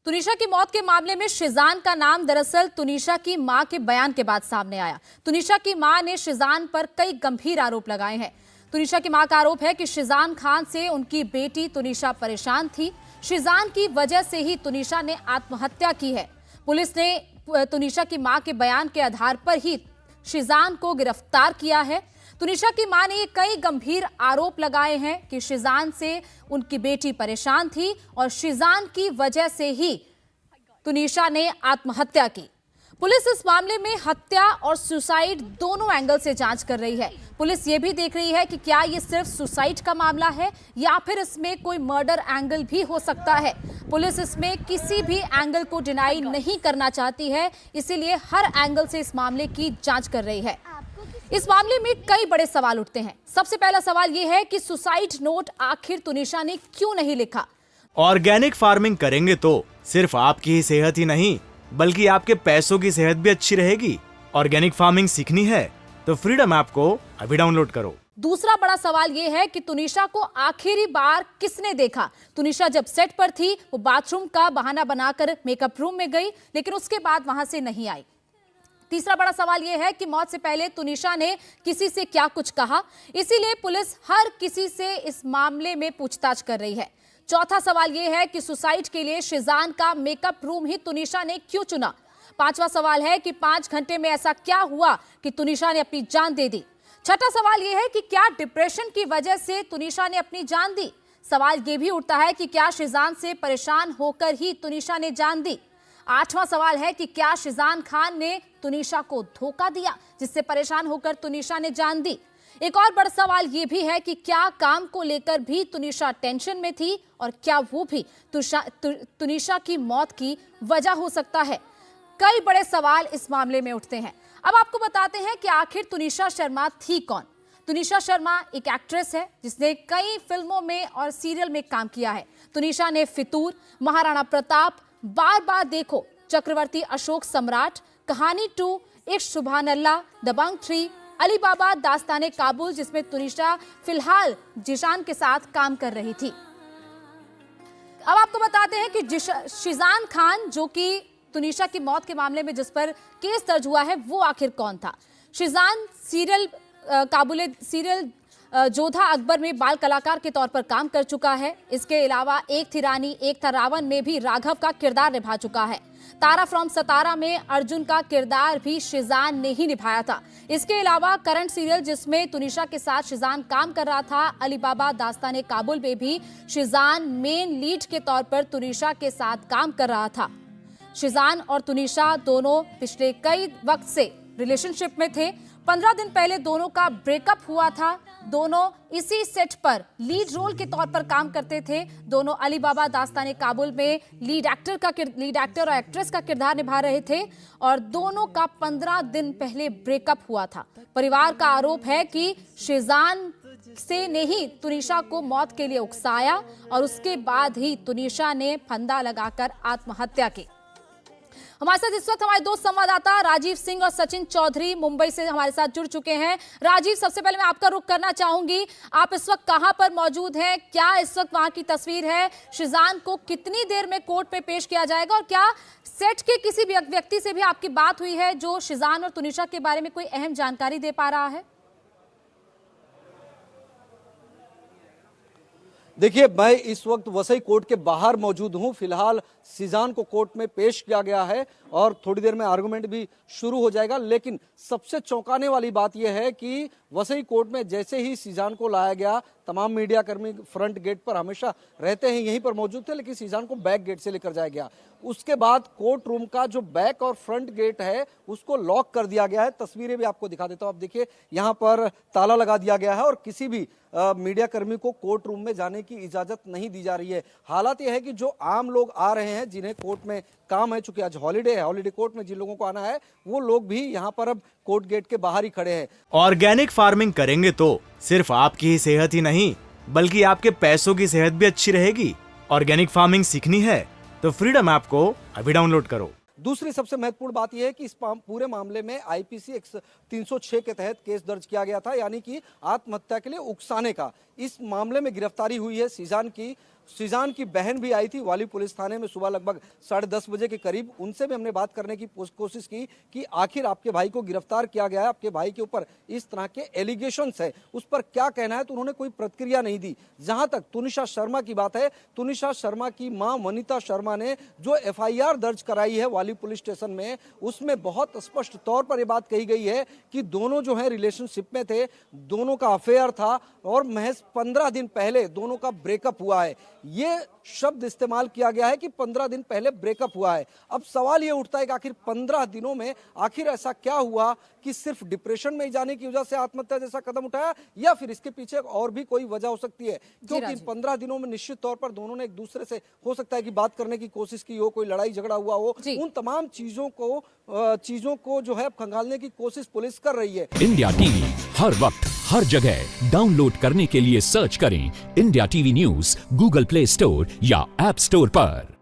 तुनिशा की मौत के मामले में शिजान का नाम दरअसल तुनिशा की मां के बयान के बाद सामने आया। तुनिशा की मां ने शिजान पर कई गंभीर आरोप लगाए हैं। तुनिशा की मां का आरोप है कि शिजान खान से उनकी बेटी तुनिशा परेशान थी। शिजान की वजह से ही तुनिशा ने आत्महत्या की है। पुलिस ने तुनिशा की मां के बयान के आधार पर ही शिजान को गिरफ्तार किया है। तुनिशा की मां ने कई गंभीर आरोप लगाए हैं कि शिजान से उनकी बेटी परेशान थी और शिजान की वजह से ही तुनिशा ने आत्महत्या की। पुलिस इस मामले में हत्या और सुसाइड दोनों एंगल से जांच कर रही है। पुलिस ये भी देख रही है कि क्या ये सिर्फ सुसाइड का मामला है या फिर इसमें कोई मर्डर एंगल भी हो सकता है। पुलिस इसमें किसी भी एंगल को डिनाई नहीं करना चाहती है, इसीलिए हर एंगल से इस मामले की जांच कर रही है। इस मामले में कई बड़े सवाल उठते हैं। सबसे पहला सवाल यह है कि सुसाइड नोट आखिर तुनिशा ने क्यों नहीं लिखा। ऑर्गेनिक फार्मिंग करेंगे तो सिर्फ आपकी ही सेहत ही नहीं बल्कि आपके पैसों की सेहत भी अच्छी रहेगी। ऑर्गेनिक फार्मिंग सीखनी है तो फ्रीडम ऐप को अभी डाउनलोड करो। दूसरा बड़ा सवाल यह है कि तुनिशा को आखिरी बार किसने देखा। तुनिशा जब सेट पर थी वो बाथरूम का बहाना बनाकर मेकअप रूम में गई, लेकिन उसके बाद वहां से नहीं आई। तीसरा बड़ा सवाल यह है कि मौत से पहले तुनिशा ने किसी से क्या कुछ कहा, इसीलिए पुलिस हर किसी से इस मामले में पूछताछ कर रही है। चौथा सवाल यह है कि सुसाइड के लिए शिजान का मेकअप रूम ही तुनिशा ने क्यों चुना। पांचवा सवाल है कि 5 घंटे में ऐसा क्या हुआ कि तुनिशा ने अपनी जान दे दी। छठा सवाल यह है कि क्या डिप्रेशन की वजह से तुनिशा ने अपनी जान दी। सवाल यह भी उठता है कि क्या शिजान से परेशान होकर ही तुनिशा ने जान दी। आठवां सवाल है कि क्या शिजान खान ने तुनिशा को धोखा दिया जिससे परेशान होकर तुनिशा ने जान दी। एक और बड़ा सवाल यह भी है कि क्या काम को लेकर भी तुनिशा टेंशन में थी और क्या वो भी तुनिशा की मौत की वजह हो सकता है। कई बड़े सवाल इस मामले में उठते हैं। अब आपको बताते हैं कि आखिर तुनिशा शर्मा थी कौन। तुनिशा शर्मा एक एक्ट्रेस है जिसने कई फिल्मों में और सीरियल में काम किया है। तुनिशा ने फितूर, महाराणा प्रताप, बार बार देखो, चक्रवर्ती अशोक सम्राट, कहानी 2, इश्क सुभान अल्लाह, दबंग 3, अली बाबा दास्ताने काबुल जिसमें तुनिशा फिलहाल जिशान के साथ काम कर रही थी। अब आपको बताते हैं कि शिजान खान जो कि तुनिशा की मौत के मामले में जिस पर केस दर्ज हुआ है वो आखिर कौन था। शिजान सीरियल जोधा अकबर में बाल कलाकार के तौर पर काम कर चुका है। इसके अलावा एक थी रानी एक था रावण में भी राघव का किरदार निभा चुका है। तारा फ्रॉम सतारा में अर्जुन का किरदार भी शिजान ने ही निभाया था। इसके अलावा करंट सीरियल जिसमें तुनिशा के साथ शिजान काम कर रहा था, अली बाबा दास्ताने काबुल में भी शिजान मेन लीड के तौर पर तुनिशा के साथ काम कर रहा था। शिजान और तुनिशा दोनों पिछले कई वक्त से रिलेशनशिप में थे। 15 दिन पहले दोनों का ब्रेकअप हुआ था। दोनों इसी सेट पर लीड रोल के तौर पर काम करते थे। दोनों अली बाबा दास्ताने काबुल में लीड एक्टर और एक्ट्रेस का किरदार निभा रहे थे और दोनों का 15 दिन पहले ब्रेकअप हुआ था। परिवार का आरोप है कि शिजान से ने ही तुनिशा को मौत के लिए उकसाया और उसके बाद ही तुनिशा ने फंदा लगाकर आत्महत्या की। हमारे साथ इस वक्त हमारे दो संवाददाता राजीव सिंह और सचिन चौधरी मुंबई से हमारे साथ जुड़ चुके हैं। राजीव, सबसे पहले मैं आपका रुख करना चाहूंगी, आप इस वक्त कहां पर मौजूद हैं, क्या इस वक्त वहां की तस्वीर है, शिजान को कितनी देर में कोर्ट में पेश किया जाएगा और क्या सेट के किसी भी व्यक्ति से भी आपकी बात हुई है जो शिजान और तुनिशा के बारे में कोई अहम जानकारी दे पा रहा है? देखिए, मैं इस वक्त वसई कोर्ट के बाहर मौजूद हूं। फिलहाल शिजान को कोर्ट में पेश किया गया है और थोड़ी देर में आर्गुमेंट भी शुरू हो जाएगा। लेकिन सबसे चौंकाने वाली बात यह है कि वसई कोर्ट में जैसे ही शिजान को लाया गया, तमाम मीडिया कर्मी फ्रंट गेट पर हमेशा रहते हैं, यहीं पर मौजूद थे, लेकिन शिजान को बैक गेट से लेकर जाया गया। उसके बाद कोर्ट रूम का जो बैक और फ्रंट गेट है उसको लॉक कर दिया गया है। तस्वीरें भी आपको दिखा देता हूं। आप देखिए, यहाँ पर ताला लगा दिया गया है और किसी भी मीडिया कर्मी को कोर्ट रूम में जाने की इजाजत नहीं दी जा रही है। हालात यह है कि जो आम लोग आ रहे हैं जिन्हें कोर्ट में काम है, चूंकि आज हॉलीडे है, हॉलीडे कोर्ट में जिन लोगों को आना है वो लोग भी यहाँ पर अब कोर्ट गेट के बाहर ही खड़े हैं। ऑर्गेनिक फार्मिंग करेंगे तो सिर्फ आपकी ही सेहत ही नहीं बल्कि आपके पैसों की सेहत भी अच्छी रहेगी। ऑर्गेनिक फार्मिंग सीखनी है तो फ्रीडम ऐप को अभी डाउनलोड करो। दूसरी सबसे महत्वपूर्ण बात यह है कि इस पूरे मामले में आईपीसी 306 के तहत केस दर्ज किया गया था, यानी कि आत्महत्या के लिए उकसाने का। इस मामले में गिरफ्तारी हुई है शिजान की सीजान की बहन भी आई थी वाली पुलिस थाने में सुबह लगभग 10:30 बजे के करीब। उनसे भी हमने बात करने की कोशिश की कि आखिर आपके भाई को गिरफ्तार किया गया है, आपके भाई के ऊपर इस तरह के एलिगेशंस है, उस पर क्या कहना है, तो उन्होंने कोई प्रतिक्रिया नहीं दी। जहां तक तुनिशा शर्मा की बात है, तुनिशा शर्मा की मां वनिता शर्मा ने जो FIR दर्ज कराई है वाली पुलिस स्टेशन में, उसमें बहुत स्पष्ट तौर पर यह बात कही गई है कि दोनों जो है रिलेशनशिप में थे, दोनों का अफेयर था और महज 15 दिन पहले दोनों का ब्रेकअप हुआ है। ये शब्द इस्तेमाल किया गया है कि 15 दिन पहले ब्रेकअप हुआ है। अब सवाल ये उठता है कि आखिर 15 दिनों में आखिर ऐसा क्या हुआ कि सिर्फ डिप्रेशन में जाने की वजह से आत्महत्या जैसा कदम उठाया, या फिर इसके पीछे और भी कोई वजह हो सकती है, क्योंकि इन 15 दिनों में निश्चित तौर पर दोनों ने एक दूसरे से हो सकता है कि बात करने की कोशिश की हो, कोई लड़ाई झगड़ा हुआ हो। उन तमाम चीजों को जो है खंगालने की कोशिश पुलिस कर रही है। इंडिया टीवी हर वक्त हर जगह डाउनलोड करने के लिए सर्च करें India TV news Google play store या ऐप स्टोर पर।